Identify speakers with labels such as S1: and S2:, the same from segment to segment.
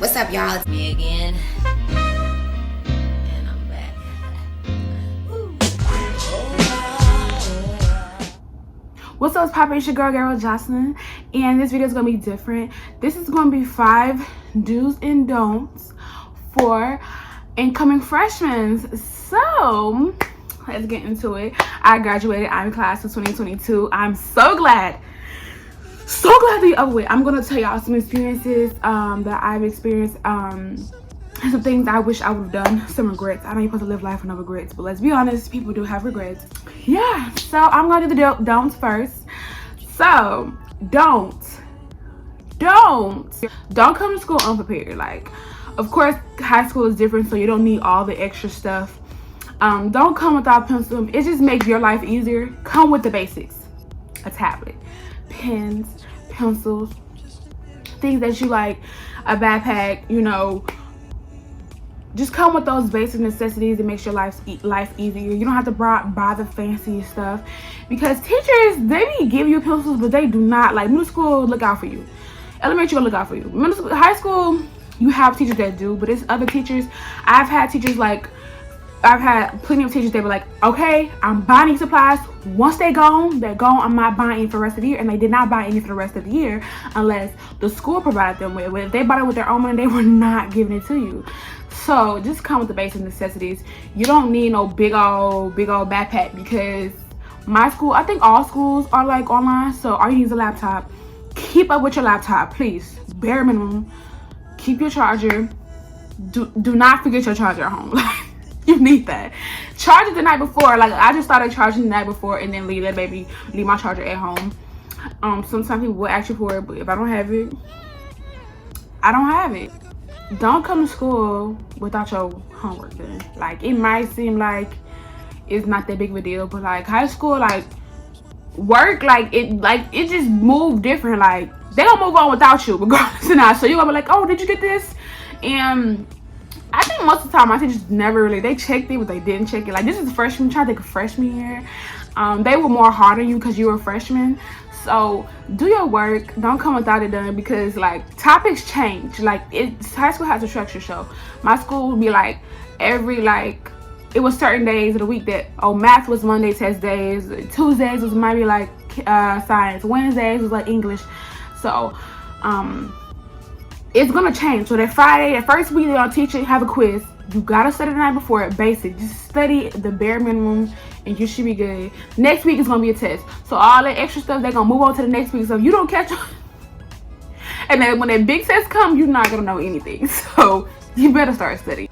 S1: What's up, y'all? It's me again. And I'm back.
S2: What's up, Papa? It's your girl, Jocelyn. And this video is going to be different. This is going to be 5 do's and don'ts for incoming freshmen. So, let's get into it. I graduated. I'm class of 2022. I'm so glad to be over with. I'm gonna tell y'all some experiences that I've experienced, some things I wish I would have done, some regrets. I know you're supposed to live life with no regrets, but let's be honest, people do have regrets. Yeah, so I'm gonna do the don'ts first. So don't come to school unprepared. Like, of course, high school is different, so you don't need all the extra stuff. Don't come without pencil. It just makes your life easier. Come with the basics: a tablet, pens, pencils, things that you like, a backpack, you know. Just come with those basic necessities. It makes your life easier. You don't have to buy the fancy stuff, because teachers, they may give you pencils, but they do not. Like, middle school, look out for you. Elementary, look out for you. Middle school, high school, you have teachers that do, but it's other teachers. I've had plenty of teachers that were like, okay, I'm buying supplies. Once they're gone, I'm not buying any for the rest of the year. And they did not buy any for the rest of the year unless the school provided them with. If they bought it with their own money, they were not giving it to you. So just come with the basic necessities. You don't need no big old backpack, because my school, I think all schools are like online. So all you need is a laptop. Keep up with your laptop, please. Bare minimum. Keep your charger. Do not forget your charger at home. You need that. Charge it the night before. Like, I just started charging the night before and then leave my charger at home. Sometimes people will ask you for it, but if I don't have it, I don't have it. Don't come to school without your homework done. Like, it might seem like it's not that big of a deal, but like high school, like work, it just moved different. Like, they don't move on without you regardless or not. So you're gonna be like, oh, did you get this? And I think most of the time my teachers never really, they checked it, but they didn't check it. Like, this is the freshman, trying to take a freshman year. They were more hard on you because you were a freshman. So do your work. Don't come without it done, because like topics change. Like, high school has a structure. So my school would be like it was certain days of the week that, math was Monday test days, Tuesdays was maybe like science, Wednesdays was like English. So it's gonna change. So that Friday, that first week, they're gonna teach you, have a quiz. You gotta study the night before, basic. Just study the bare minimum and you should be good. Next week is gonna be a test. So all that extra stuff, they're gonna move on to the next week. So if you don't catch on, and then when that big test come, you're not gonna know anything. So you better start studying.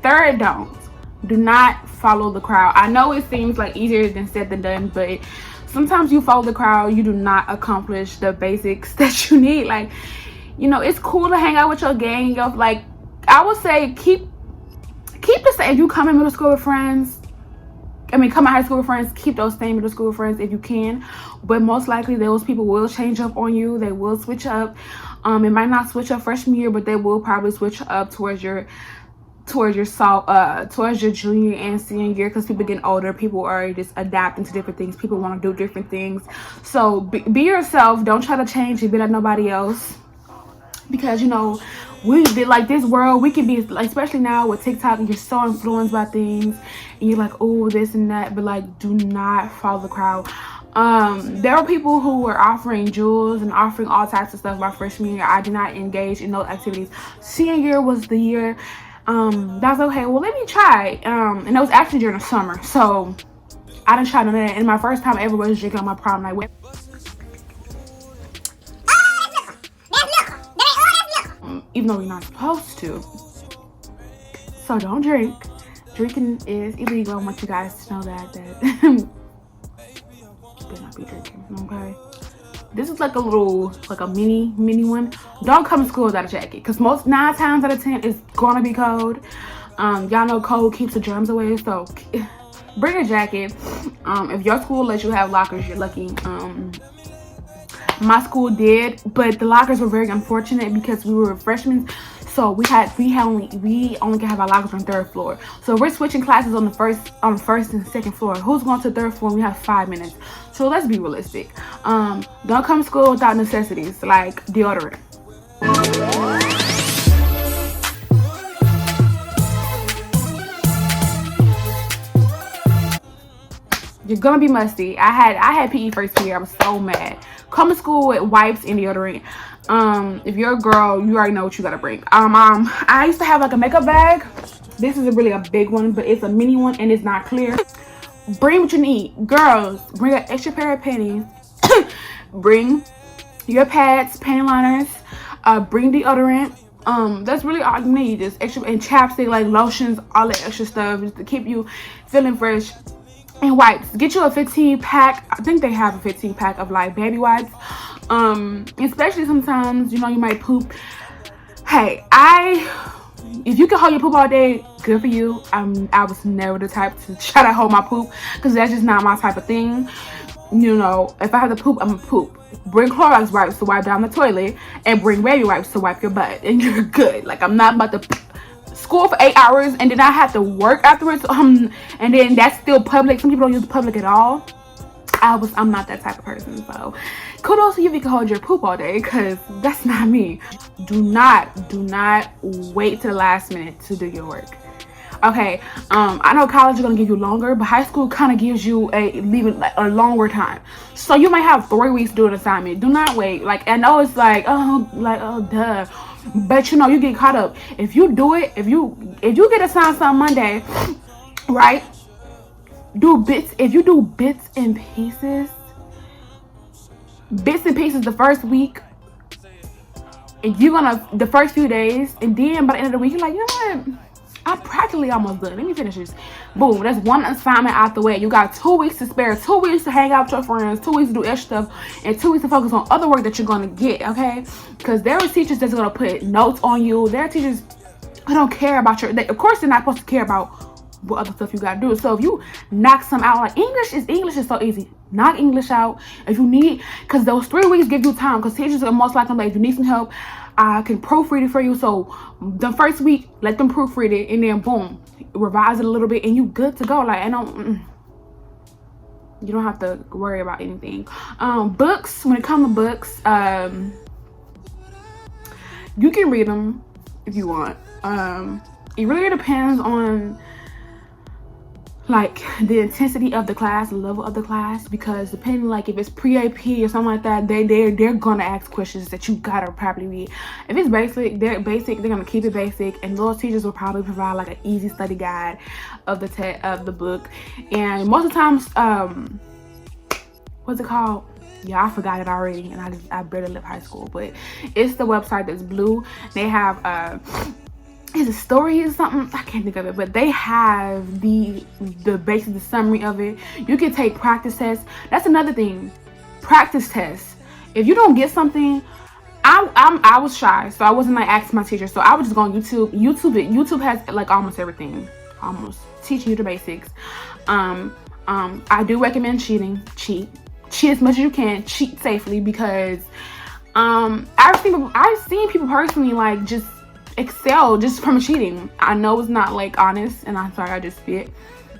S2: Third don't. Do not follow the crowd. I know it seems like easier than said than done, but sometimes you follow the crowd, you do not accomplish the basics that you need. Like, you know, it's cool to hang out with your gang of, like, I would say keep the same. If you come in middle school with friends, come in high school with friends, keep those same middle school friends if you can. But most likely those people will change up on you. They will switch up. It might not switch up freshman year, but they will probably switch up towards your junior and senior year, because people getting older, people are just adapting to different things, people want to do different things. So be yourself. Don't try to change and be like nobody else, because you know, we did like this world, we can be like, especially now with TikTok, and you're so influenced by things and you're like, oh, this and that, but like, do not follow the crowd. There were people who were offering jewels and offering all types of stuff my freshman year. I did not engage in those activities. Senior year was the year that's okay, well, let me try. And it was actually during the summer, so I didn't try none of that. And my first time ever was drinking on my prom night. Even though you're not supposed to. So don't drink. Drinking is illegal. I want you guys to know that you better not be drinking, okay? This is like a little, like a mini one. Don't come to school without a jacket, because 9 times out of 10 it's gonna be cold. Y'all know cold keeps the germs away, so bring a jacket. If your school lets you have lockers, you're lucky. My school did, but the lockers were very unfortunate because we were freshmen. So we only can have our lockers on 3rd floor. So we're switching classes on the first and 2nd floor. Who's going to 3rd floor? We have 5 minutes. So let's be realistic. Don't come to school without necessities like deodorant. You're gonna be musty. I had PE first year. I was so mad. Come to school with wipes and deodorant. If you're a girl, you already know what you gotta bring. I used to have like a makeup bag. This is really a big one, but it's a mini one and it's not clear. Bring what you need. Girls, bring an extra pair of panties. Bring your pads, panty liners. Bring deodorant. That's really all you need. Just extra, and chapstick, like lotions, all that extra stuff just to keep you feeling fresh. And wipes. Get you a 15 pack. I think they have a 15 pack of like baby wipes. Especially sometimes, you know, you might poop. Hey, if you can hold your poop all day, good for you. I was never the type to try to hold my poop because that's just not my type of thing. You know, if I have to poop, I'm gonna poop. Bring Clorox wipes to wipe down the toilet, and bring baby wipes to wipe your butt, and you're good. Like, I'm not about to school for 8 hours and then I have to work afterwards. And then that's still public. Some people don't use public at all. I'm not that type of person. So kudos to you if you can hold your poop all day, because that's not me. Do not wait to the last minute to do your work. Okay, I know college is gonna give you longer, but high school kind of gives you a longer time. So you might have 3 weeks to do an assignment. Do not wait. Like, I know it's like oh duh, but you know, you get caught up. If you do it, if you get assigned something Monday, right? Do bits. If you do bits and pieces the first week, and you're gonna the first few days, and then by the end of the week, you're like, you know what? I'm practically almost done. Let me finish this. Boom. That's one assignment out the way. You got 2 weeks to spare. 2 weeks to hang out with your friends. 2 weeks to do extra stuff. And 2 weeks to focus on other work that you're going to get. Okay? Because there are teachers that's going to put notes on you. There are teachers who don't care about of course, they're not supposed to care about what other stuff you got to do. So if you knock some out, like English is so easy. Knock English out. If you need, because those 3 weeks give you time. Because teachers are most likely like, if you need some help, I can proofread it for you. So the first week, let them proofread it, and then boom, revise it a little bit, and you good to go. Like, you don't have to worry about anything. Books. When it comes to books, you can read them if you want. It really depends on like the intensity of the class, the level of the class, because depending, like if it's pre-AP or something like that, they're gonna ask questions that you gotta probably read. If it's basic, they're gonna keep it basic, and those teachers will probably provide like an easy study guide of the book. And most of the times, what's it called? Yeah, I forgot it already, and I barely left high school, but it's the website that's blue. They have is a story or something, I can't think of it, but they have the basic, the summary of it. You can take practice tests. That's another thing, practice tests. If you don't get something, I was shy, so I wasn't like asking my teacher, so I would just go on YouTube has like almost everything, almost teaching you the basics. I do recommend cheat as much as you can, cheat safely, because I've seen people personally like just excel just from cheating. I know it's not like honest, and I'm sorry I just spit,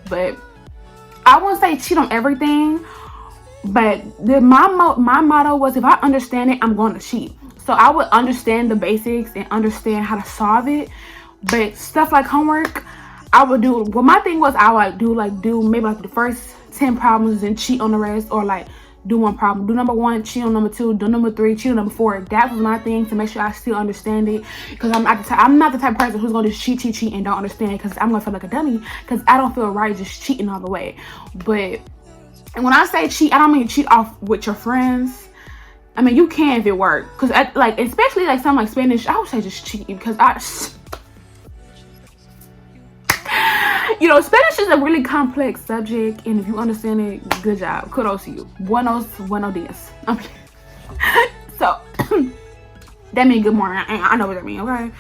S2: but I won't say cheat on everything, but my motto was, if I understand it, I'm going to cheat. So I would understand the basics and understand how to solve it, but stuff like homework, I would do. Well, my thing was, I would do maybe like the first 10 problems and cheat on the rest, or like do one problem, do number 1, cheat on number 2, do number 3, cheat on number 4. That was my thing, to make sure I still understand it, because I'm not the type of person who's going to just cheat and don't understand it, because I'm going to feel like a dummy, because I don't feel right just cheating all the way. But when I say cheat, I don't mean cheat off with your friends. I mean, you can if it works, because like, especially like something like Spanish, I would say just cheat, because you know, Spanish is a really complex subject, and if you understand it, good job. Kudos to you. Buenos dias. Okay. So, that means good morning. I know what that means, okay?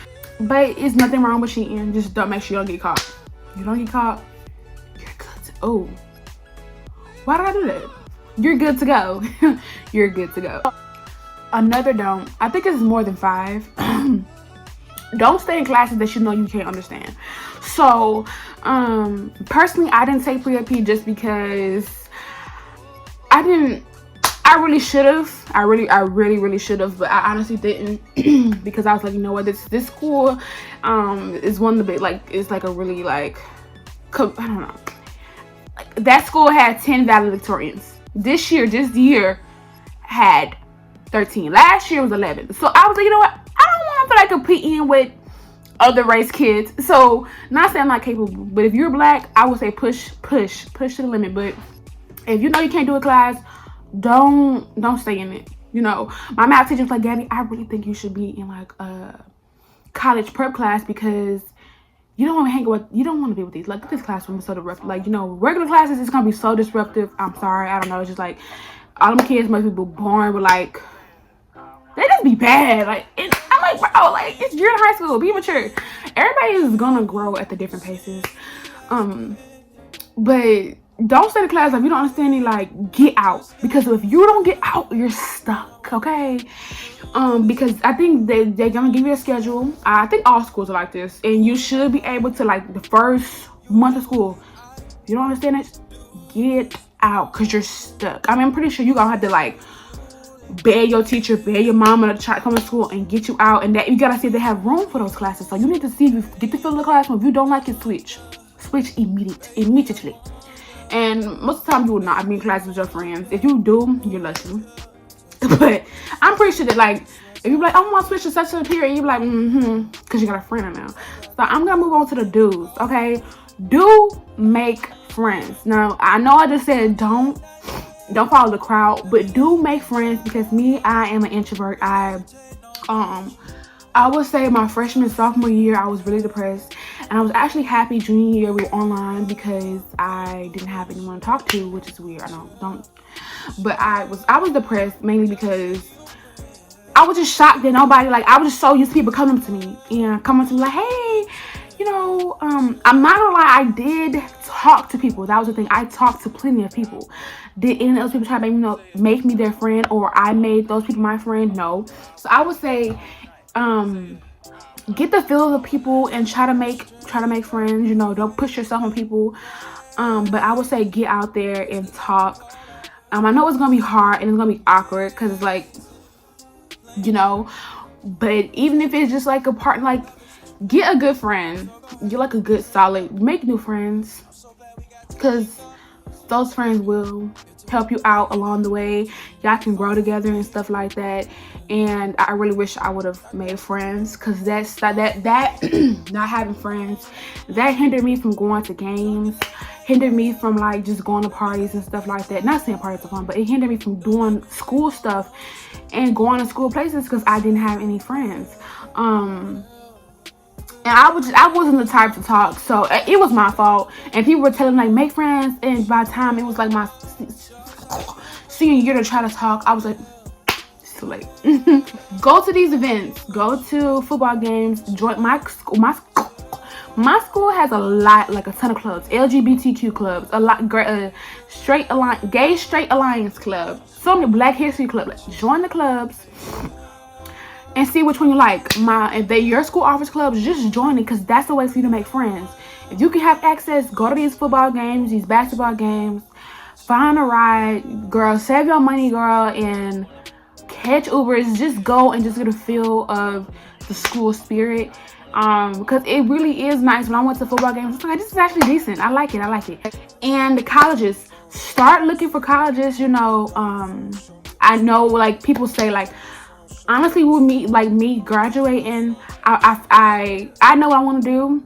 S2: But it's nothing wrong with cheating. Just don't make sure you don't get caught. You don't get caught, you're good to, oh. Why did I do that? You're good to go. You're good to go. Another don't. I think it's more than 5. Don't stay in classes that you know you can't understand. So, personally, I didn't take pre-AP just because I really should have. I really should have, but I honestly didn't, because I was like, you know what, this school is one of the big, like, it's like a really like, I don't know. that school had 10 valedictorians. This year had 13. Last year was 11. So I was like, you know what? I don't want to feel like competing with other race kids. So not saying I'm not capable, but if you're black, I would say push to the limit. But if you know you can't do a class, don't stay in it. You know, my math teacher was like, Gabby, I really think you should be in like a college prep class because you don't want to hang with, you don't want to be with these. Like, this classroom is so disruptive. Like, you know, regular classes is gonna be so disruptive. I'm sorry, I don't know. It's just like all them kids must be born with like, they just be bad. Like, I'm like, bro, like, you're in high school, be mature. Everybody is gonna grow at the different paces. But don't stay in class if you don't understand it. Like, get out, because if you don't get out, you're stuck. Okay. Because I think they're gonna give you a schedule. I think all schools are like this, and you should be able to, like, the first month of school, if you don't understand it, get out, because you're stuck. I mean, I'm pretty sure you're gonna have to like beg your teacher, beg your mama to try to come to school and get you out, and that you gotta see if they have room for those classes. So you need to see if you get the feel of the classroom. If you don't like it, switch immediately. And most of the time you will not be in class with your friends. If you do, you're lucky. But I'm pretty sure that, like, if you're like, I want to switch to such a period, you're like, because you got a friend now. So I'm gonna move on to the do's. Okay, do make friends. Now I know I just said don't follow the crowd, but do make friends, because I am an introvert. I would say my freshman sophomore year I was really depressed, and I was actually happy junior year we were online because I didn't have anyone to talk to, which is weird. I know, don't. But I was depressed mainly because I was just shocked that nobody, like, I was just so used to people coming to me like, hey, you know, I'm not gonna lie, I did talk to people. That was the thing. I talked to plenty of people. Did any of those people try to make me their friend, or I made those people my friend? No. So I would say, get the feel of the people and try to make friends. You know, don't push yourself on people. But I would say get out there and talk. I know it's gonna be hard and it's gonna be awkward, because it's like, you know, but even if it's just like a part, like, get a good friend. Get like a good solid, make new friends, because those friends will help you out along the way. Y'all can grow together and stuff like that. And I really wish I would have made friends, because that not having friends, that hindered me from going to games, hindered me from like just going to parties and stuff like that. Not saying parties are fun, but it hindered me from doing school stuff and going to school places because I didn't have any friends. And I wasn't the type to talk, so it was my fault. And people were telling me, like, make friends, and by the time it was like my senior year to try to talk, I was like, it's too late. Go to these events, go to football games, join my school. My school has a lot, like a ton of clubs, LGBTQ clubs, a lot, gay straight alliance club, so many Black History club. Like, join the clubs and see which one you like. If your school offers clubs, just join it, because that's the way for you to make friends. If you can have access, go to these football games, these basketball games, find a ride, girl, save your money, girl, and catch Ubers. Just go and just get a feel of the school spirit. Because it really is nice. When I went to football games, I was like, this is actually decent. I like it. And the colleges, start looking for colleges. You know, I know, like, people say, like, honestly, with me graduating, I know what I want to do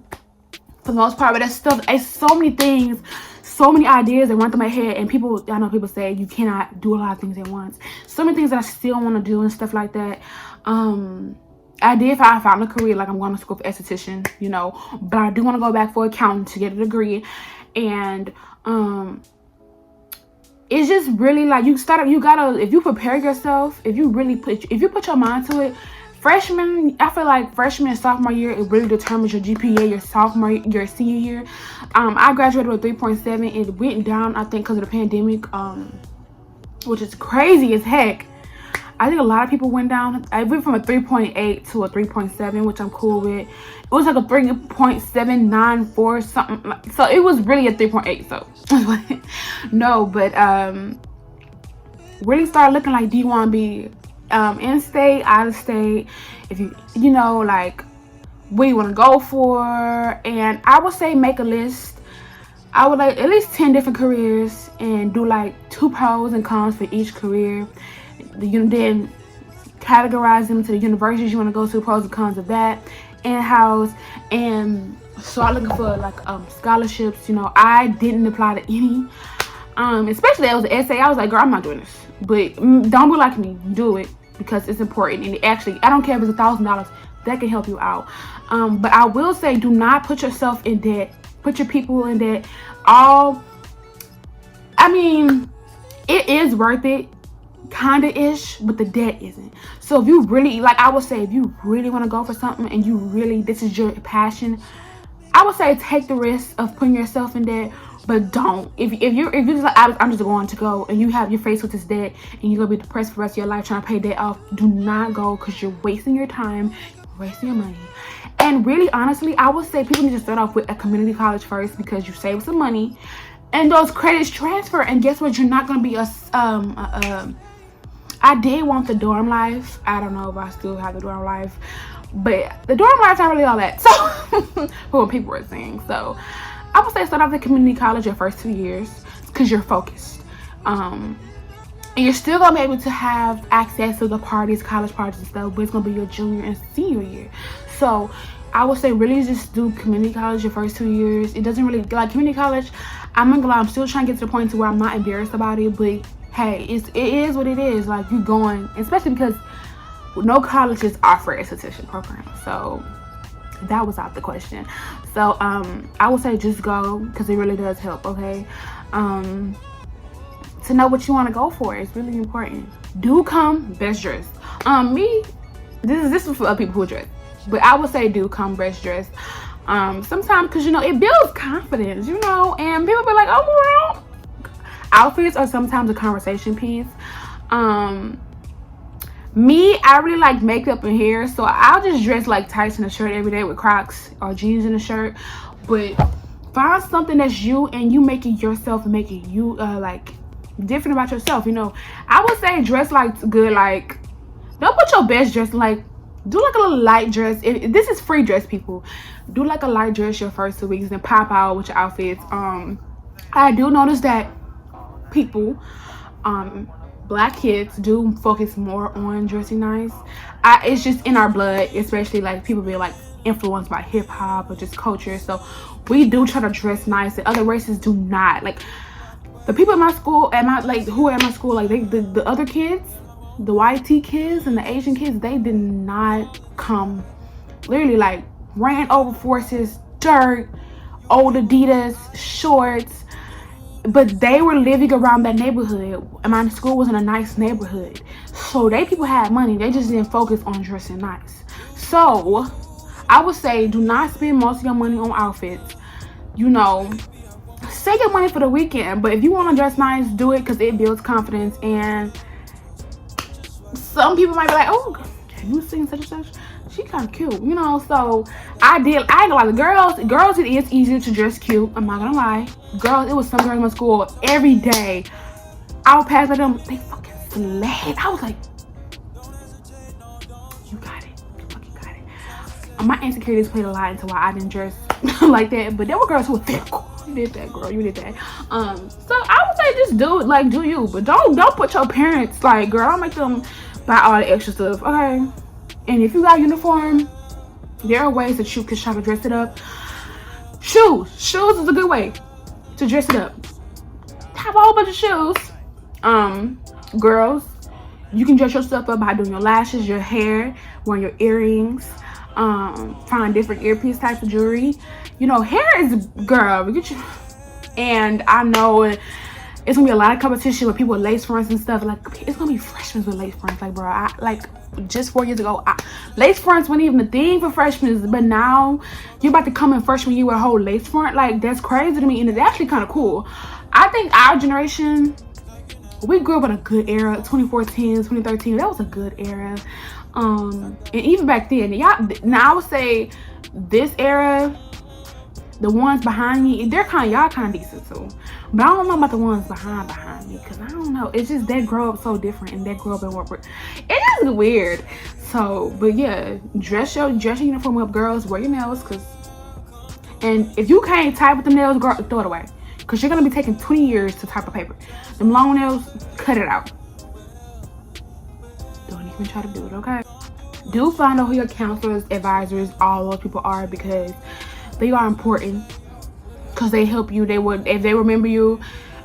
S2: for the most part, but it's so many things, so many ideas that run through my head, and I know people say you cannot do a lot of things at once. So many things that I still want to do and stuff like that. I found a career, like I'm going to school for esthetician, you know, but I do want to go back for accounting to get a degree. And it's just really like, if you prepare yourself, if you put your mind to it, I feel like freshman and sophomore year, it really determines your GPA. Your senior year, I graduated with 3.7. It went down, I think, because of the pandemic, which is crazy as heck. I think a lot of people went down. I went from a 3.8 to a 3.7, which I'm cool with. It was like a 3.794 something. So it was really a 3.8. So no, but really start looking like, do you want to be in state, out of state? If you know, like, what you want to go for. And I would say make a list. I would like at least 10 different careers and do like 2 pros and cons for each career. Then categorize them to the universities you want to go to, pros and cons of that, in-house, and start looking for like scholarships. I didn't apply to any, especially that was an essay. I was like, girl, I'm not doing this. But don't be like me, do it because it's important. And I don't care if it's $1,000, that can help you out. But I will say, do not put yourself in debt. Put your people in debt. It is worth it, kinda-ish, but the debt isn't. So if you really, like I would say, if you really want to go for something and you really, this is your passion, I would say take the risk of putting yourself in debt, but don't. If you're just like, I'm just going to go, and you have your face with this debt, and you're gonna be depressed for the rest of your life trying to pay debt off, do not go, because you're wasting your time, you're wasting your money. And really, honestly, I would say people need to start off with a community college first, because you save some money, and those credits transfer. And guess what? You're not gonna be I did want the dorm life. I don't know if I still have the dorm life, but the dorm life's not really all that. So, for what people were saying. So, I would say start off at community college your first 2 years, because you're focused. And you're still gonna be able to have access to the parties, college parties and stuff, but it's gonna be your junior and senior year. So, I would say really just do community college your first 2 years. It doesn't really, like community college, I'm not gonna lie, I'm still trying to get to the point to where I'm not embarrassed about it, but hey, it is what it is. Like, you going, especially because no colleges offer a esthetician program, so that was out the question. So I would say just go, because it really does help. Okay, to know what you want to go for is really important. Do come best dressed. This is for other people who dress, but I would say do come best dressed. Sometimes, because it builds confidence, and people be like, oh, well, outfits are sometimes a conversation piece. Me, I really like makeup and hair, so I'll just dress like tights and a shirt every day with Crocs or jeans and a shirt. But find something that's you, and you make it yourself and make it you, like different about yourself. I would say dress like good. Like, don't put your best dress, like do like a little light dress. This is free dress, people. Do like a light dress your first 2 weeks, then pop out with your outfits. I do notice that people, black kids do focus more on dressing nice. It's just in our blood, especially like people be like influenced by hip-hop or just culture, so we do try to dress nice, and other races do not. Like the people in my school, who are at my school, like the other kids, the YT kids and the Asian kids, they did not come, literally like ran over forces, dirt, old Adidas shorts, but they were living around that neighborhood, and my school was in a nice neighborhood, so people had money. They just didn't focus on dressing nice. So I would say do not spend most of your money on outfits. Save your money for the weekend, but if you want to dress nice, do it, because it builds confidence. And some people might be like, oh, have you seen such and such? She kind of cute, so I ain't gonna lie, the girls, it is easier to dress cute. I'm not gonna lie. Girls, it was some girls in my school every day, I would pass by them, they fucking slayed. I was like, you got it, you fucking got it. My insecurities played a lot into why I didn't dress like that, but there were girls who were there. You did that, girl, you did that. So I would say just do you, but don't put your parents, like, girl, don't make them buy all the extra stuff, okay? And if you got a uniform, there are ways that you can try to dress it up. Shoes is a good way to dress it up. Have a whole bunch of shoes. Girls, you can dress yourself up by doing your lashes, your hair, wearing your earrings, find different earpiece types of jewelry. Hair is, girl, get you. And I know it's gonna be a lot of competition with people with lace fronts and stuff. Like, it's gonna be freshmen with lace fronts. Like, bro, just 4 years ago, lace fronts weren't even a thing for freshmen, but now you're about to come in freshman year with a whole lace front. Like, that's crazy to me, and it's actually kind of cool. I think our generation, we grew up in a good era. 2014, 2013, that was a good era. And even back then, now I would say this era, the ones behind me, y'all kind of decent too. But I don't know about the ones behind me, because I don't know. It's just they grow up so different, and they grow up in what it is weird. So, but yeah, dress your uniform up, girls. Wear your nails, and if you can't type with the nails, girl, throw it away. because you're gonna be taking 20 years to type a paper. Them long nails, cut it out. Don't even try to do it, okay? Do find out who your counselors, advisors, all those people are, because they are important. Because they help you. If they remember you.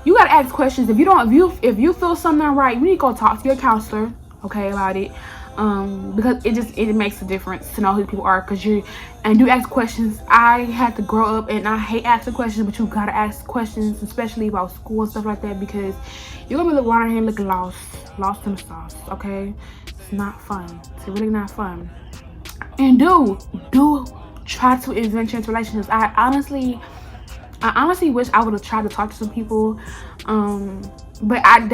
S2: You gotta ask questions. If you feel something right, you need to go talk to your counselor, okay, about it. Because it makes a difference to know who people are, because you ask questions. I had to grow up and I hate asking questions, but you gotta ask questions, especially about school and stuff like that, because you're gonna be around here looking lost in the sauce, okay? It's not fun. It's really not fun. And do try to adventure into relationships. I honestly wish I would have tried to talk to some people, but I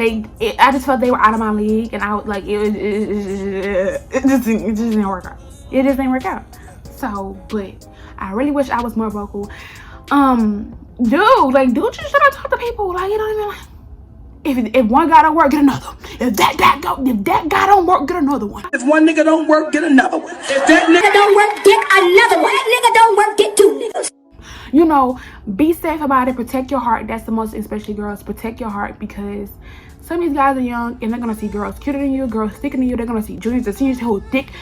S2: just felt they were out of my league, and I was like, it just didn't work out. It just didn't work out. So, but I really wish I was more vocal. Dude, you should have talked to people. Like, you know what I mean? If one guy don't work, get another. If that guy don't work, get another one.
S1: If one nigga don't work, get another one. If that nigga don't work, get another one. That nigga don't work, get two niggas.
S2: You know, be safe about it. Protect your heart. That's the most, especially girls. Protect your heart, because some of these guys are young and they're gonna see girls cuter than you, girls thicker than you. They're gonna see juniors and seniors who are thick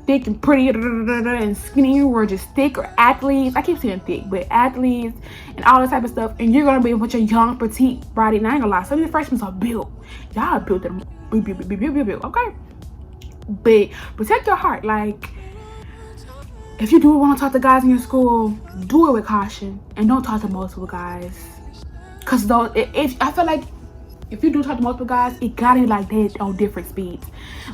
S2: and pretty and skinny, or just thick, or athletes. I keep saying thick, but athletes and all this type of stuff. And you're gonna be with your young, petite body. And I ain't gonna lie, some of the freshmen are built. Y'all are built them, built, okay? But protect your heart. Like, if you do want to talk to guys in your school, do it with caution and don't talk to multiple guys. Cause I feel like if you do talk to multiple guys, it gotta be like they on different speeds.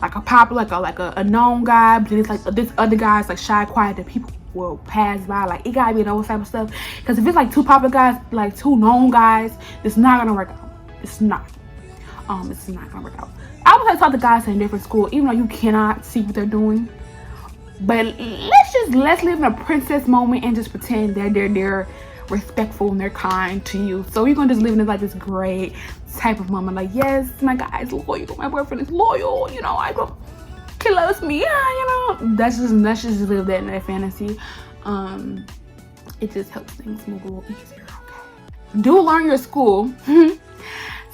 S2: Like a popular, like a known guy, but then it's like this other guy's like shy, quiet that people will pass by. Like, it gotta be those type of stuff. Cause if it's like two popular guys, like two known guys, it's not gonna work out. It's not. It's not gonna work out. I would have talk to guys in a different school, even though you cannot see what they're doing. But let's live in a princess moment and just pretend that they're respectful and they're kind to you. So you're gonna just live in this great type of moment. Like, yes, my guy is loyal. My boyfriend is loyal. You know, he loves me. Yeah, you know. Let's just live that in that fantasy. It just helps things move a little easier. Okay. Do learn your school.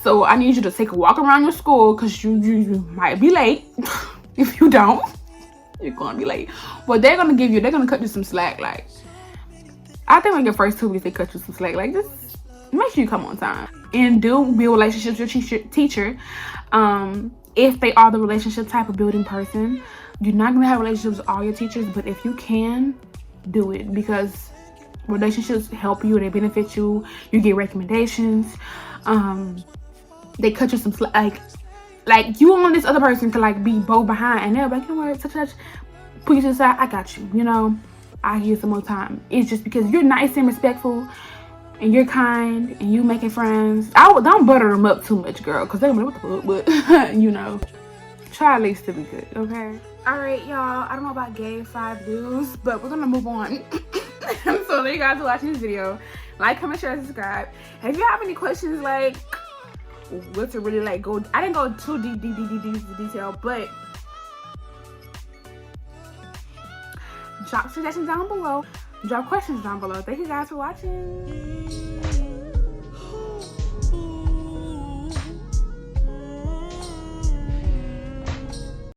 S2: So I need you to take a walk around your school, because you might be late. If you don't, you're gonna be late. But they're gonna cut you some slack. Like, I think like your first 2 weeks they cut you some slack. Like, just make sure you come on time. And do build relationships with your teacher. If they are the relationship type of building person. You're not gonna have relationships with all your teachers, but if you can, do it, because relationships help you, they benefit you. You get recommendations. They cut you some slack. Like you and this other person could like be both behind, and they're like, you know what, such put you to the side, I got you, you know, I give you some more time. It's just because you're nice and respectful and you're kind and you making friends. Don't butter them up too much, girl, because they're gonna be, what the fuck, but you know, try at least to be good, okay? All right, y'all, I don't know about gay 5 dudes, but we're gonna move on. So thank you guys for watching this video. Like, comment, share, subscribe. If you have any questions, like what to really like go, I didn't go too deep into detail, but drop suggestions down below, drop questions down below. Thank you guys for watching.